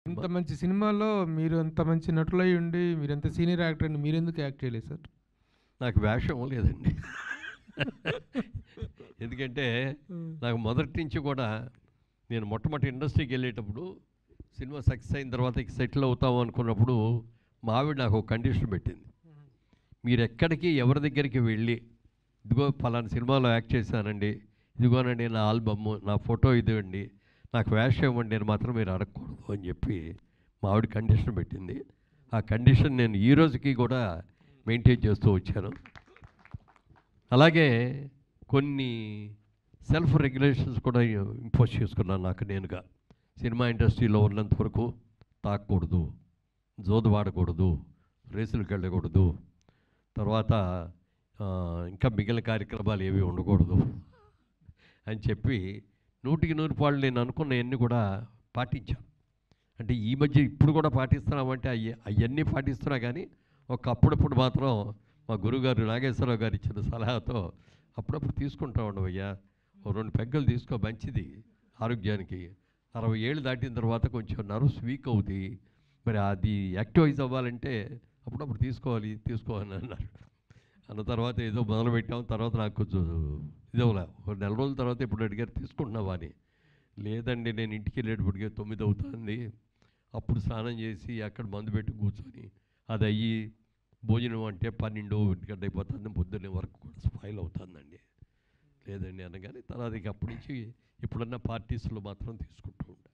ఇంత మంచి సినిమాలో మీరు అంత మంచి నటులై ఉండి, మీరెంత సీనియర్ యాక్టర్ అండి, మీరెందుకు యాక్ట్ చేయలేదు సార్? నాకు వేషం లేదండి. ఎందుకంటే నాకు మొదటి నుంచి కూడా నేను మొట్టమొదటి ఇండస్ట్రీకి వెళ్ళేటప్పుడు సినిమా సక్సెస్ అయిన తర్వాత ఇక సెటిల్ అవుతాము అనుకున్నప్పుడు మా ఆవిడ నాకు ఒక కండిషన్ పెట్టింది. మీరు ఎక్కడికి ఎవరి దగ్గరికి వెళ్ళి ఇదిగో ఫలానా సినిమాలో యాక్ట్ చేశానండి, ఇదిగోనండి నా ఆల్బమ్, నా ఫోటో ఇదివ్వండి, నాకు వేషం ఇవ్వండి అని మాత్రం మీరు అడగకూడదు అని చెప్పి మా ఆవిడ కండిషన్ పెట్టింది. ఆ కండిషన్ నేను ఈ రోజుకి కూడా మెయింటైన్ చేస్తూ వచ్చాను. అలాగే కొన్ని సెల్ఫ్ రెగ్యులేషన్స్ కూడా ఇంపోజ్ చేసుకున్నాను నాకు నేనుగా. సినిమా ఇండస్ట్రీలో ఉన్నంత వరకు తాకూడదు, జోదు వాడకూడదు, రేసులకు వెళ్ళకూడదు, తర్వాత ఇంకా మిగిలిన కార్యక్రమాలు ఏవి ఉండకూడదు అని చెప్పి 100% నేను అనుకున్నవన్నీ కూడా పాటించాను. అంటే ఈ మధ్య ఇప్పుడు కూడా పాటిస్తున్నామంటే అవన్నీ పాటిస్తున్నా, కానీ అప్పుడప్పుడు మాత్రం మా గురుగారు నాగేశ్వరరావు గారు ఇచ్చిన సలహాతో అప్పుడప్పుడు తీసుకుంటా ఉండవయ్యా, ఓ 2 పెగ్గలు తీసుకో, మంచిది ఆరోగ్యానికి. 60 ఏళ్ళు దాటిన తర్వాత కొంచెం నర్వ్స్ వీక్ అవుతాయి, మరి అది యాక్టివైజ్ అవ్వాలంటే అప్పుడప్పుడు తీసుకోవాలని అన్నారు. అన్న తర్వాత ఏదో మొదలుపెట్టాం. తర్వాత నాకు కొంచెం ఇదవలే, ఒక నెల రోజుల తర్వాత ఇప్పుడు అడిగారు తీసుకుంటున్నావా అని. లేదండి, నేను ఇంటికి వెళ్ళేటప్పటికే 9 అవుతుంది, అప్పుడు స్నానం చేసి అక్కడ మందు పెట్టి కూర్చొని అది అయ్యి భోజనం అంటే 12, 1 గంట అయిపోతుంది, పొద్దున్నే వరకు కూడా స్పాయిల్ అవుతుందండి. లేదండి అనగానే తర్వాత ఇక అప్పటి నుంచి ఎప్పుడన్నా పార్టీస్లో మాత్రం తీసుకుంటూ ఉంటాను.